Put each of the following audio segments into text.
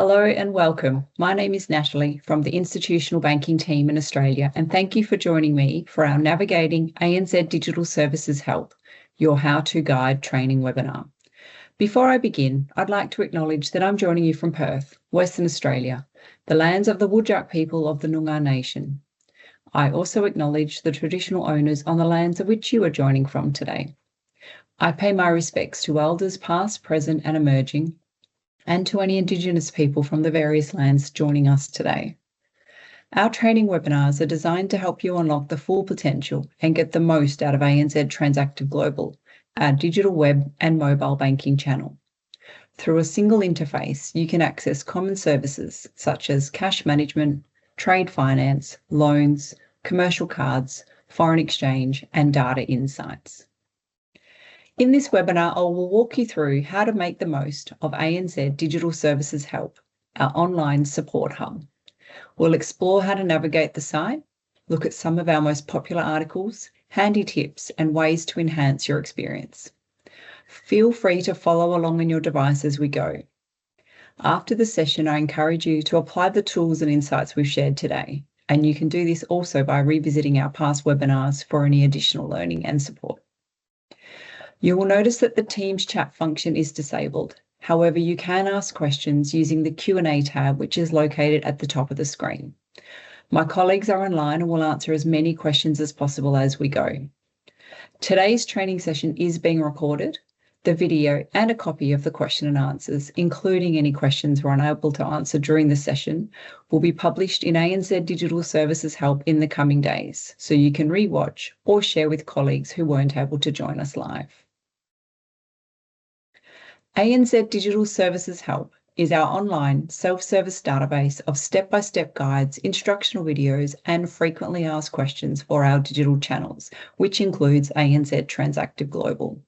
Hello and welcome. My name is Natalie from the Institutional Banking team in Australia, and thank you for joining me for our Navigating ANZ Digital Services Help, your how-to guide training webinar. Before I begin, I'd like to acknowledge that I'm joining you from Perth, Western Australia, the lands of the Whadjuk people of the Noongar Nation. I also acknowledge the traditional owners on the lands of which you are joining from today. I pay my respects to elders past, present and emerging, and to any Indigenous people from the various lands joining us today. Our training webinars are designed to help you unlock the full potential and get the most out of ANZ Transactive Global, our digital web and mobile banking channel. Through a single interface, you can access common services such as cash management, trade finance, loans, commercial cards, foreign exchange, and data insights. In this webinar, I will walk you through how to make the most of ANZ Digital Services Help, our online support hub. We'll explore how to navigate the site, look at some of our most popular articles, handy tips, and ways to enhance your experience. Feel free to follow along on your device as we go. After the session, I encourage you to apply the tools and insights we've shared today, and you can do this also by revisiting our past webinars for any additional learning and support. You will notice that the Teams chat function is disabled. However, you can ask questions using the Q&A tab, which is located at the top of the screen. My colleagues are online and will answer as many questions as possible as we go. Today's training session is being recorded. The video and a copy of the question and answers, including any questions we're unable to answer during the session, will be published in ANZ Digital Services Help in the coming days, so you can rewatch or share with colleagues who weren't able to join us live. ANZ Digital Services Help is our online self-service database of step-by-step guides, instructional videos, and frequently asked questions for our digital channels, which includes ANZ Transactive Global.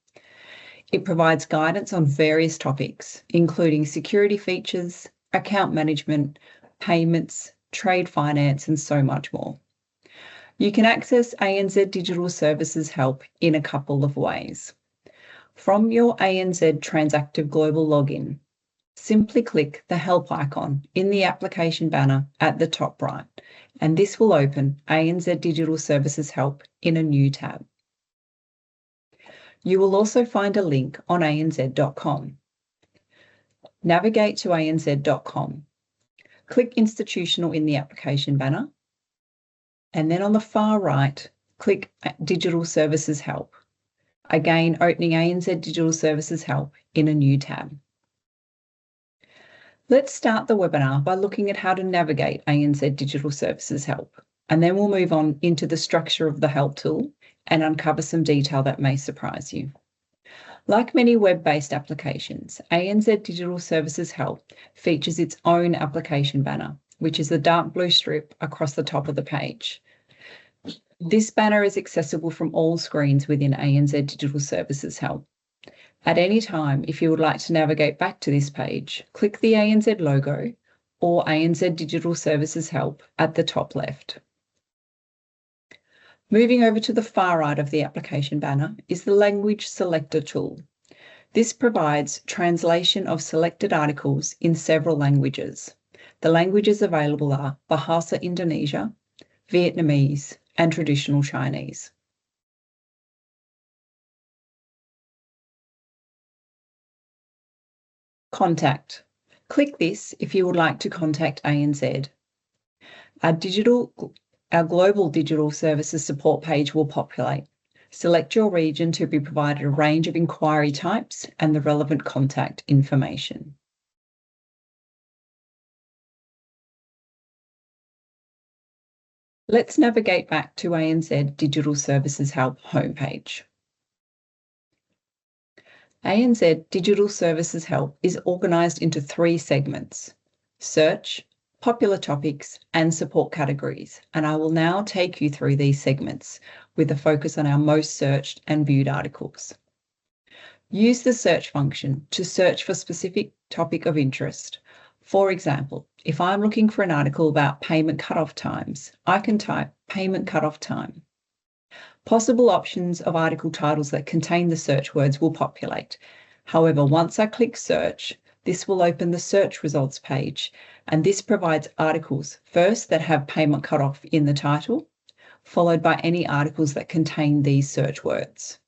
It provides guidance on various topics, including security features, account management, payments, trade finance, and so much more. You can access ANZ Digital Services Help in a couple of ways. From your ANZ Transactive Global login, simply click the Help icon in the application banner at the top right, and this will open ANZ Digital Services Help in a new tab. You will also find a link on anz.com. Navigate to anz.com. Click Institutional in the application banner, and then on the far right, click Digital Services Help. Again, opening ANZ Digital Services Help in a new tab. Let's start the webinar by looking at how to navigate ANZ Digital Services Help, and then we'll move on into the structure of the Help tool and uncover some detail that may surprise you. Like many web-based applications, ANZ Digital Services Help features its own application banner, which is the dark blue strip across the top of the page. This banner is accessible from all screens within ANZ Digital Services Help. At any time, if you would like to navigate back to this page, click the ANZ logo or ANZ Digital Services Help at the top left. Moving over to the far right of the application banner is the Language Selector tool. This provides translation of selected articles in several languages. The languages available are Bahasa Indonesia, Vietnamese, and traditional Chinese. Contact. Click this if you would like to contact ANZ. Our global digital services support page will populate. Select your region to be provided a range of inquiry types and the relevant contact information. Let's navigate back to ANZ Digital Services Help homepage. ANZ Digital Services Help is organised into 3 segments: Search, Popular Topics, and Support Categories, and I will now take you through these segments with a focus on our most searched and viewed articles. Use the search function to search for a specific topic of interest. For example, if I'm looking for an article about payment cutoff times, I can type payment cutoff time. Possible options of article titles that contain the search words will populate. However, once I click search, This will open the search results page, and this provides articles first that have payment cutoff in the title, followed by any articles that contain these search words.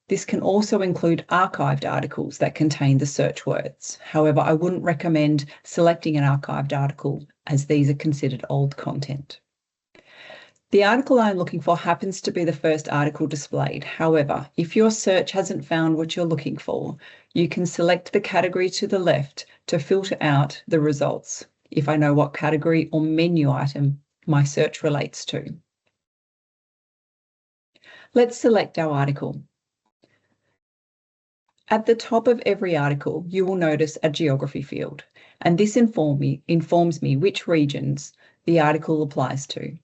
This can also include archived articles that contain the search words. However, I wouldn't recommend selecting an archived article as these are considered old content. The article I'm looking for happens to be the first article displayed. However, if your search hasn't found what you're looking for, you can select the category to the left to filter out the results if I know what category or menu item my search relates to. Let's select our article. At the top of every article, you will notice a geography field, and this informs me which regions the article applies to.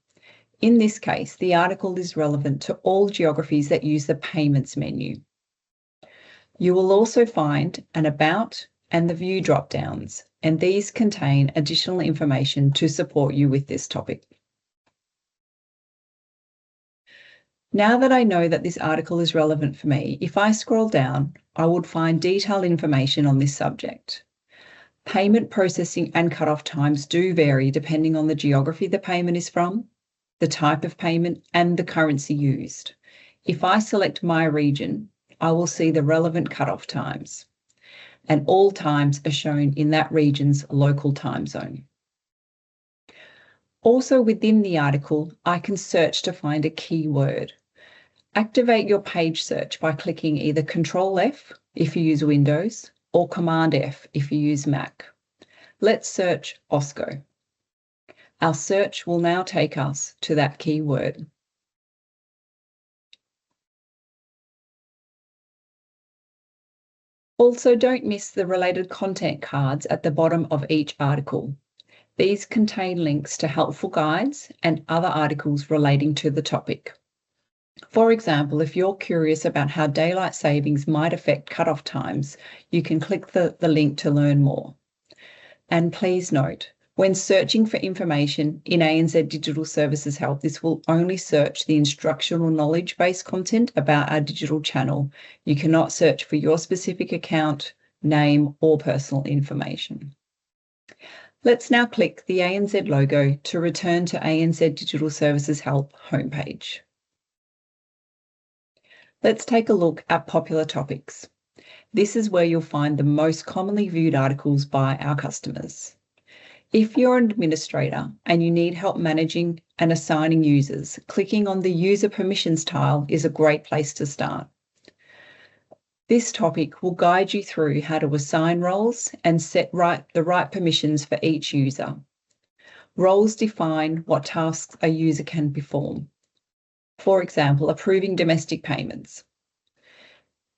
In this case, the article is relevant to all geographies that use the payments menu. You will also find an About and the View drop-downs, and these contain additional information to support you with this topic. Now that I know that this article is relevant for me, if I scroll down, I would find detailed information on this subject. Payment processing and cut-off times do vary depending on the geography the payment is from, the type of payment, and the currency used. If I select my region, I will see the relevant cut-off times, and all times are shown in that region's local time zone. Also within the article, I can search to find a keyword. Activate your page search by clicking either Control-F if you use Windows or Command-F if you use Mac. Let's search OSCO. Our search will now take us to that keyword. Also, don't miss the related content cards at the bottom of each article. These contain links to helpful guides and other articles relating to the topic. For example, if you're curious about how daylight savings might affect cut-off times, you can click the link to learn more. And please note, when searching for information in ANZ Digital Services Help, this will only search the instructional knowledge-based content about our digital channel. You cannot search for your specific account, name, or personal information. Let's now click the ANZ logo to return to ANZ Digital Services Help homepage. Let's take a look at popular topics. This is where you'll find the most commonly viewed articles by our customers. If you're an administrator and you need help managing and assigning users, clicking on the User Permissions tile is a great place to start. This topic will guide you through how to assign roles and set the right permissions for each user. Roles define what tasks a user can perform. For example, approving domestic payments.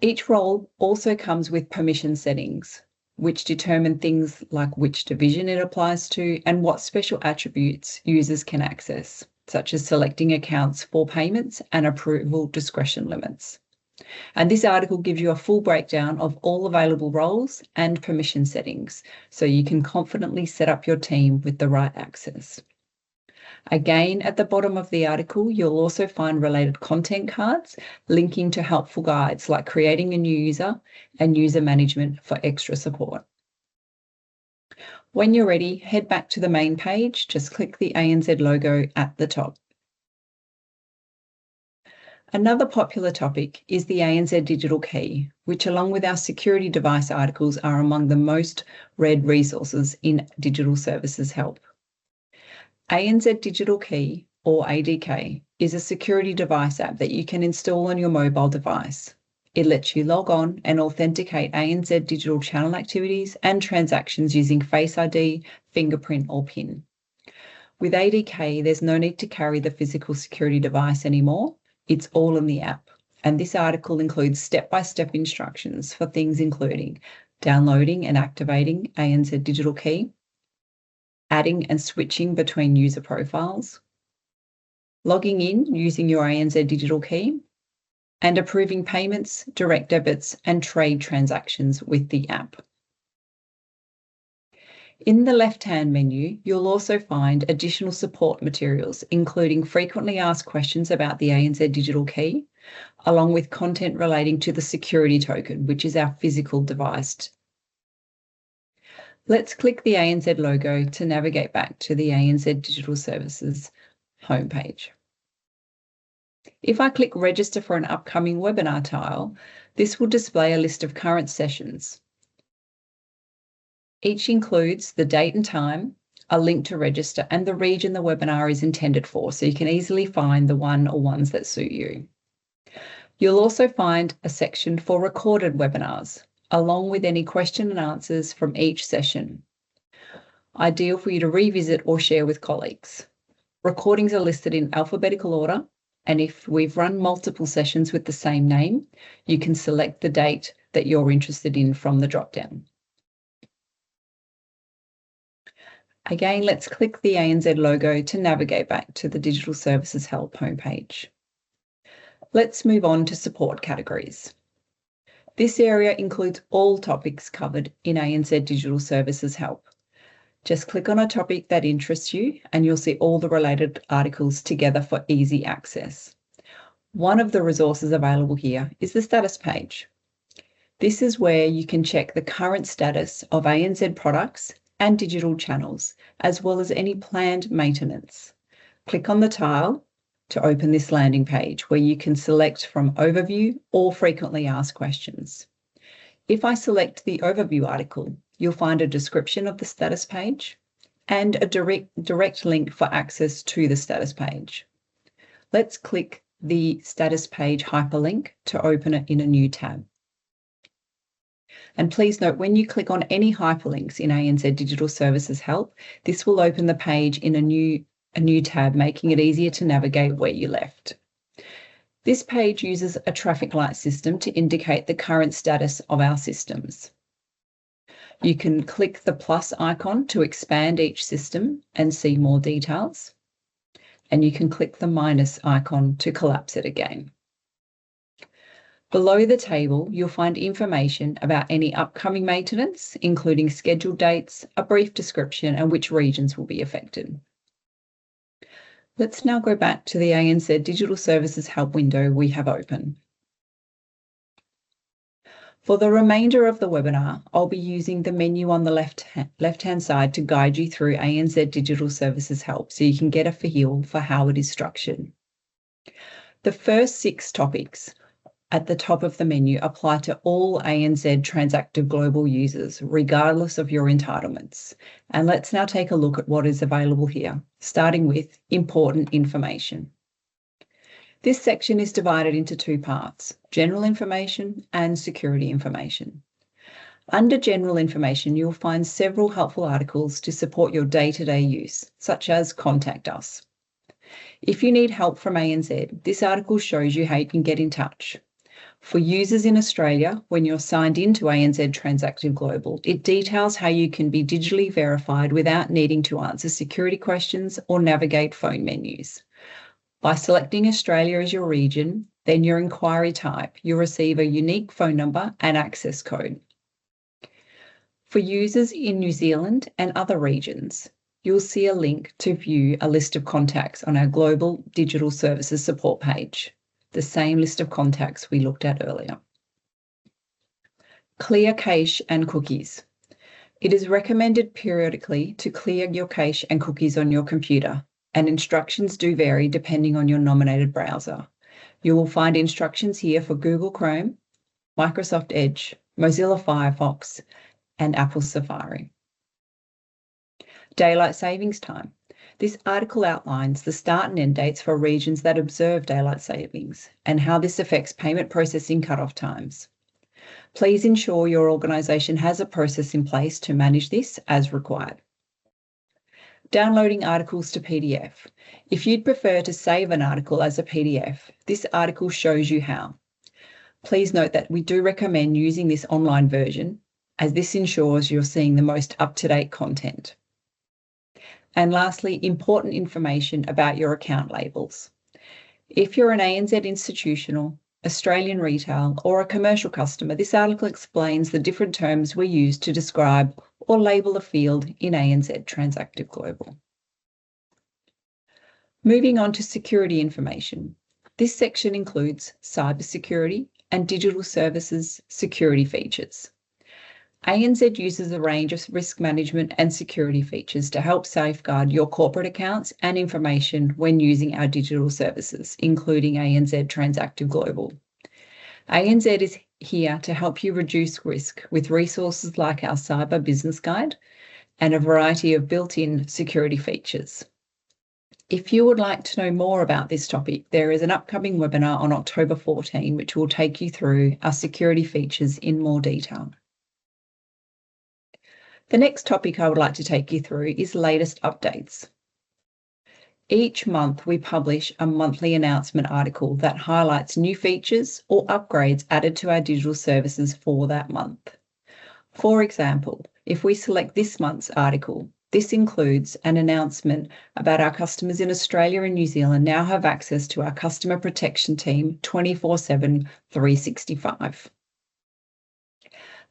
Each role also comes with permission settings, which determine things like which division it applies to and what special attributes users can access, such as selecting accounts for payments and approval discretion limits. And this article gives you a full breakdown of all available roles and permission settings, so you can confidently set up your team with the right access. Again, at the bottom of the article, you'll also find related content cards linking to helpful guides like creating a new user and user management for extra support. When you're ready, head back to the main page, just click the ANZ logo at the top. Another popular topic is the ANZ Digital Key, which along with our security device articles are among the most read resources in Digital Services Help. ANZ Digital Key, or ADK, is a security device app that you can install on your mobile device. It lets you log on and authenticate ANZ digital channel activities and transactions using Face ID, fingerprint, or PIN. With ADK, there's no need to carry the physical security device anymore. It's all in the app. And this article includes step-by-step instructions for things including downloading and activating ANZ Digital Key, adding and switching between user profiles, logging in using your ANZ Digital Key, and approving payments, direct debits, and trade transactions with the app. In the left-hand menu, you'll also find additional support materials, including frequently asked questions about the ANZ Digital Key, along with content relating to the security token, which is our physical device. Let's click the ANZ logo to navigate back to the ANZ Digital Services homepage. If I click Register for an upcoming webinar tile, this will display a list of current sessions. Each includes the date and time, a link to register, and the region the webinar is intended for, so you can easily find the one or ones that suit you. You'll also find a section for recorded webinars, along with any question and answers from each session. Ideal for you to revisit or share with colleagues. Recordings are listed in alphabetical order, and if we've run multiple sessions with the same name, you can select the date that you're interested in from the drop-down. Again, let's click the ANZ logo to navigate back to the Digital Services Help homepage. Let's move on to support categories. This area includes all topics covered in ANZ Digital Services Help. Just click on a topic that interests you and you'll see all the related articles together for easy access. One of the resources available here is the status page. This is where you can check the current status of ANZ products and digital channels, as well as any planned maintenance. Click on the tile to open this landing page where you can select from Overview or Frequently Asked Questions. If I select the Overview article, you'll find a description of the status page and a direct link for access to the status page. Let's click the status page hyperlink to open it in a new tab. And please note, when you click on any hyperlinks in ANZ Digital Services Help, this will open the page in a new tab, making it easier to navigate where you left. This page uses a traffic light system to indicate the current status of our systems. You can click the plus icon to expand each system and see more details, and you can click the minus icon to collapse it again. Below the table, you'll find information about any upcoming maintenance, including scheduled dates, a brief description, and which regions will be affected. Let's now go back to the ANZ Digital Services Help window we have open. For the remainder of the webinar, I'll be using the menu on the left-hand side to guide you through ANZ Digital Services Help so you can get a feel for how it is structured. The first 6 topics at the top of the menu apply to all ANZ Transactive Global users, regardless of your entitlements. And let's now take a look at what is available here, starting with important information. This section is divided into 2 parts, general information and security information. Under general information, you'll find several helpful articles to support your day-to-day use, such as Contact Us. If you need help from ANZ, this article shows you how you can get in touch. For users in Australia, when you're signed into ANZ Transactive Global, it details how you can be digitally verified without needing to answer security questions or navigate phone menus. By selecting Australia as your region, then your inquiry type, you'll receive a unique phone number and access code. For users in New Zealand and other regions, you'll see a link to view a list of contacts on our Global Digital Services Support page, the same list of contacts we looked at earlier. Clear cache and cookies. It is recommended periodically to clear your cache and cookies on your computer, and instructions do vary depending on your nominated browser. You will find instructions here for Google Chrome, Microsoft Edge, Mozilla Firefox, and Apple Safari. Daylight savings time. This article outlines the start and end dates for regions that observe daylight savings and how this affects payment processing cutoff times. Please ensure your organisation has a process in place to manage this as required. Downloading articles to PDF. If you'd prefer to save an article as a PDF, this article shows you how. Please note that we do recommend using this online version, as this ensures you're seeing the most up-to-date content. And lastly, important information about your account labels. If you're an ANZ institutional, Australian retail, or a commercial customer, this article explains the different terms we use to describe or label a field in ANZ Transactive Global. Moving on to security information. This section includes cybersecurity and digital services security features. ANZ uses a range of risk management and security features to help safeguard your corporate accounts and information when using our digital services, including ANZ Transactive Global. ANZ is here to help you reduce risk with resources like our Cyber Business Guide and a variety of built-in security features. If you would like to know more about this topic, there is an upcoming webinar on October 14, which will take you through our security features in more detail. The next topic I would like to take you through is latest updates. Each month, we publish a monthly announcement article that highlights new features or upgrades added to our digital services for that month. For example, if we select this month's article, this includes an announcement about our customers in Australia and New Zealand now have access to our customer protection team 24/7, 365.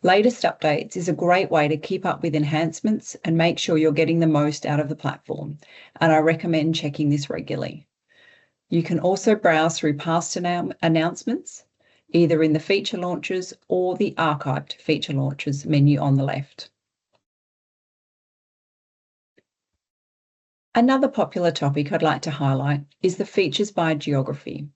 Latest updates is a great way to keep up with enhancements and make sure you're getting the most out of the platform, and I recommend checking this regularly. You can also browse through past announcements, either in the feature launches or the archived feature launches menu on the left. Another popular topic I'd like to highlight is the features by geography.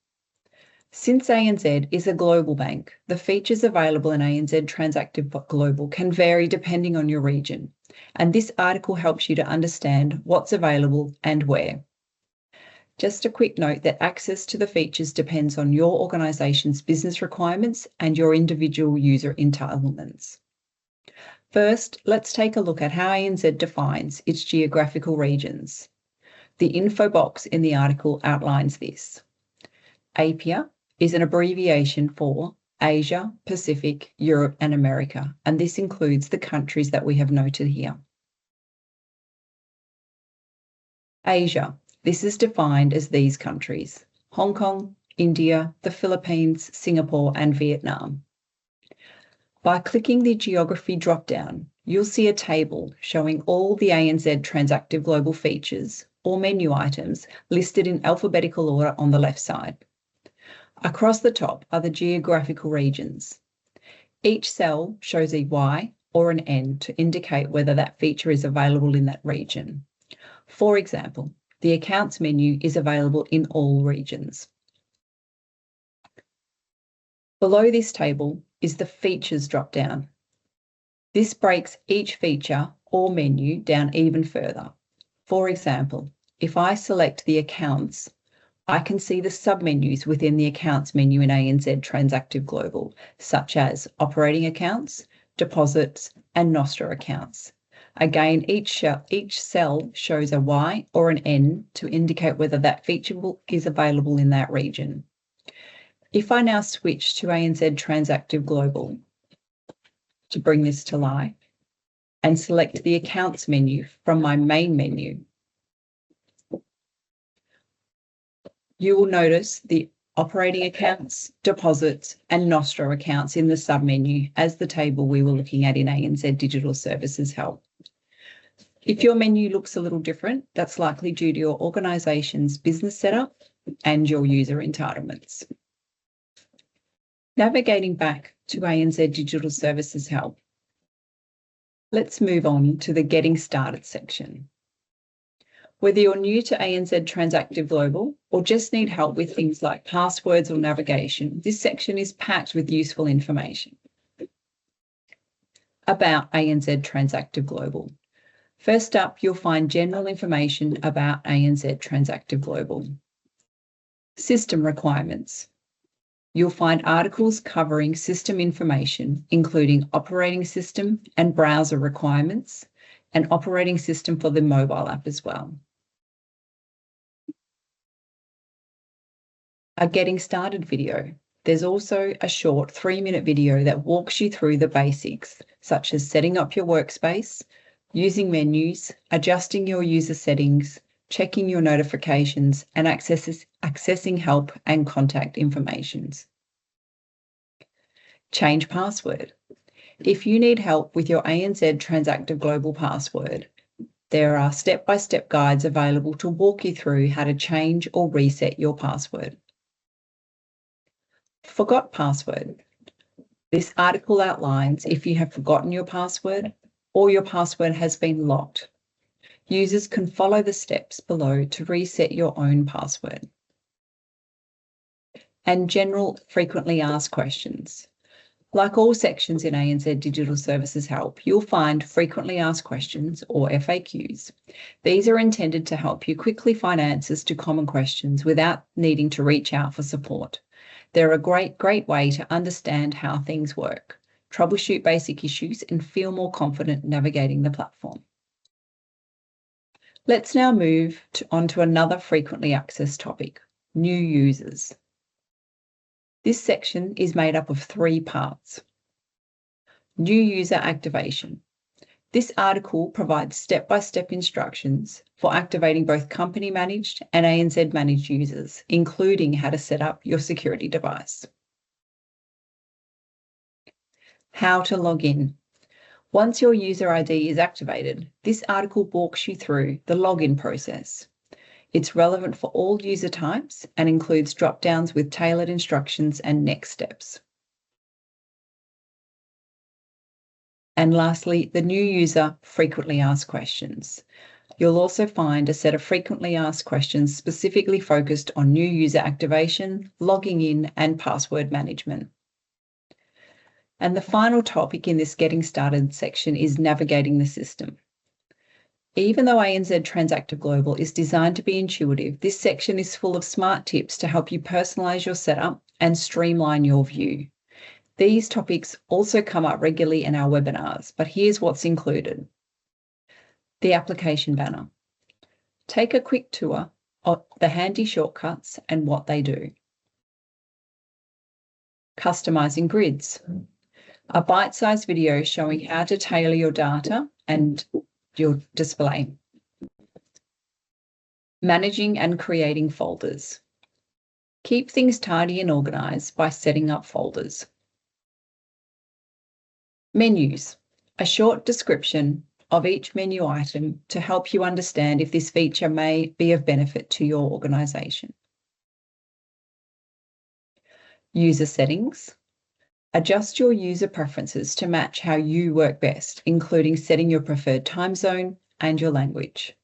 Since ANZ is a global bank, the features available in ANZ Transactive Global can vary depending on your region, and this article helps you to understand what's available and where. Just a quick note that access to the features depends on your organisation's business requirements and your individual user entitlements. First, let's take a look at how ANZ defines its geographical regions. The info box in the article outlines this. APIA is an abbreviation for Asia, Pacific, Europe, and America, and this includes the countries that we have noted here. Asia, this is defined as these countries: Hong Kong, India, the Philippines, Singapore, and Vietnam. By clicking the geography drop-down, you'll see a table showing all the ANZ Transactive Global features or menu items listed in alphabetical order on the left side. Across the top are the geographical regions. Each cell shows a Y or an N to indicate whether that feature is available in that region. For example, the accounts menu is available in all regions. Below this table is the features drop-down. This breaks each feature or menu down even further. For example, if I select the accounts, I can see the submenus within the accounts menu in ANZ Transactive Global, such as operating accounts, deposits, and Nostra accounts. Again, each cell shows a Y or an N to indicate whether that feature is available in that region. If I now switch to ANZ Transactive Global to bring this to life and select the accounts menu from my main menu, you will notice the operating accounts, deposits, and Nostra accounts in the submenu as the table we were looking at in ANZ Digital Services Help. If your menu looks a little different, that's likely due to your organisation's business setup and your user entitlements. Navigating back to ANZ Digital Services Help, let's move on to the Getting Started section. Whether you're new to ANZ Transactive Global or just need help with things like passwords or navigation, this section is packed with useful information. About ANZ Transactive Global. First up, you'll find general information about ANZ Transactive Global. System requirements. You'll find articles covering system information, including operating system and browser requirements, and operating system for the mobile app as well. A Getting Started video. There's also a short 3-minute video that walks you through the basics, such as setting up your workspace, using menus, adjusting your user settings, checking your notifications, and accessing help and contact information. Change password. If you need help with your ANZ Transactive Global password, there are step-by-step guides available to walk you through how to change or reset your password. Forgot password. This article outlines if you have forgotten your password or your password has been locked. Users can follow the steps below to reset your own password. And general frequently asked questions. Like all sections in ANZ Digital Services Help, you'll find frequently asked questions or FAQs. These are intended to help you quickly find answers to common questions without needing to reach out for support. They're a great way to understand how things work, troubleshoot basic issues, and feel more confident navigating the platform. Let's now move on to another frequently accessed topic, new users. This section is made up of 3 parts. New user activation. This article provides step-by-step instructions for activating both company-managed and ANZ-managed users, including how to set up your security device. How to log in. Once your user ID is activated, this article walks you through the login process. It's relevant for all user types and includes drop-downs with tailored instructions and next steps. And lastly, the new user frequently asked questions. You'll also find a set of frequently asked questions specifically focused on new user activation, logging in, and password management. And the final topic in this Getting Started section is navigating the system. Even though ANZ Transactive Global is designed to be intuitive, this section is full of smart tips to help you personalise your setup and streamline your view. These topics also come up regularly in our webinars, but here's what's included. The application banner. Take a quick tour of the handy shortcuts and what they do. Customising grids. A bite-sized video showing how to tailor your data and your display. Managing and creating folders. Keep things tidy and organised by setting up folders. Menus. A short description of each menu item to help you understand if this feature may be of benefit to your organisation. User settings. Adjust your user preferences to match how you work best, including setting your preferred time zone and your language.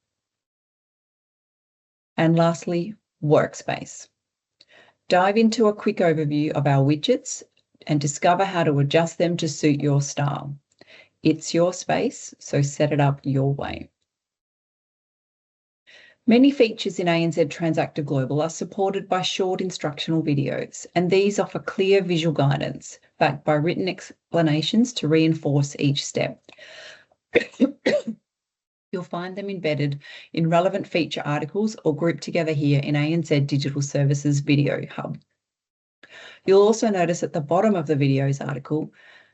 And lastly, workspace. Dive into a quick overview of our widgets and discover how to adjust them to suit your style. It's your space, so set it up your way. Many features in ANZ Transactive Global are supported by short instructional videos, and these offer clear visual guidance backed by written explanations to reinforce each step. You'll find them embedded in relevant feature articles or grouped together here in ANZ Digital Services Video Hub. You'll also notice at the bottom of the videos article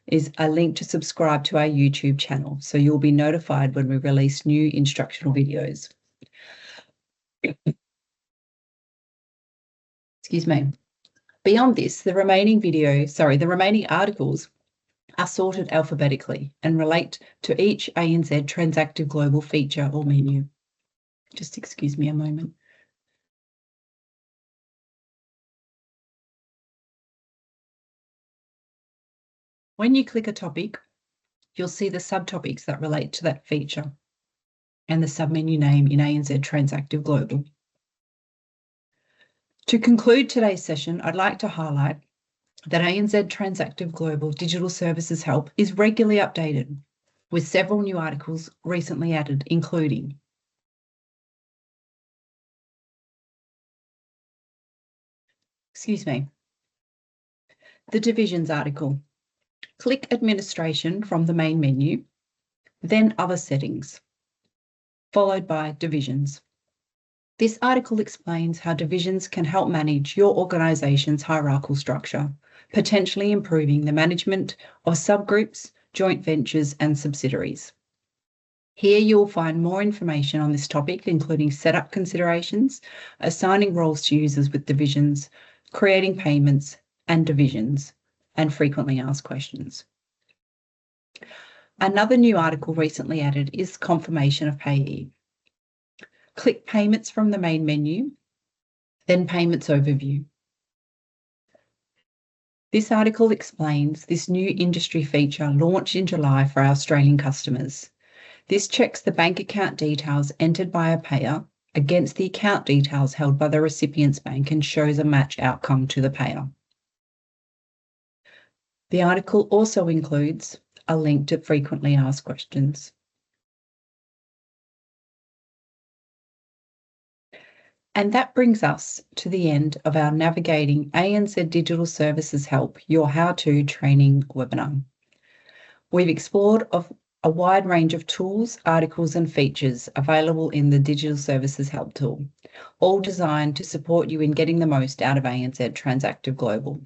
is a link to subscribe to our YouTube channel, so you'll be notified when we release new instructional videos. Excuse me. Beyond this, the remaining articles are sorted alphabetically and relate to each ANZ Transactive Global feature or menu. Just excuse me a moment. When you click a topic, you'll see the subtopics that relate to that feature and the submenu name in ANZ Transactive Global. To conclude today's session, I'd like to highlight that ANZ Transactive Global Digital Services Help is regularly updated with several new articles recently added, including the Divisions article. Click Administration from the main menu, then Other Settings, followed by Divisions. This article explains how divisions can help manage your organisation's hierarchical structure, potentially improving the management of subgroups, joint ventures and subsidiaries. Here you'll find more information on this topic, including setup considerations, assigning roles to users with divisions, creating payments and divisions, and frequently asked questions. Another new article recently added is confirmation of Payee. Click Payments from the main menu, then Payments Overview. This article explains this new industry feature launched in July for our Australian customers. This checks the bank account details entered by a payer against the account details held by the recipient's bank and shows a match outcome to the payer. The article also includes a link to frequently asked questions. And that brings us to the end of our Navigating ANZ Digital Services Help, your how-to training webinar. We've explored a wide range of tools, articles and features available in the Digital Services Help tool, all designed to support you in getting the most out of ANZ Transactive Global.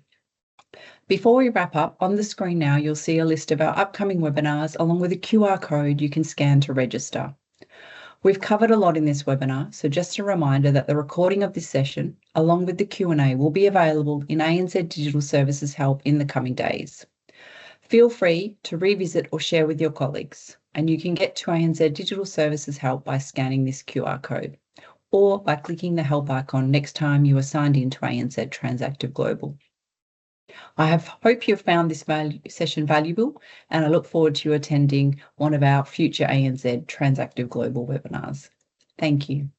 Before we wrap up, on the screen now you'll see a list of our upcoming webinars along with a QR code you can scan to register. We've covered a lot in this webinar, so just a reminder that the recording of this session, along with the Q&A, will be available in ANZ Digital Services Help in the coming days. Feel free to revisit or share with your colleagues, and you can get to ANZ Digital Services Help by scanning this QR code or by clicking the help icon next time you are signed into ANZ Transactive Global. I hope you've found this session valuable, and I look forward to you attending one of our future ANZ Transactive Global webinars. Thank you.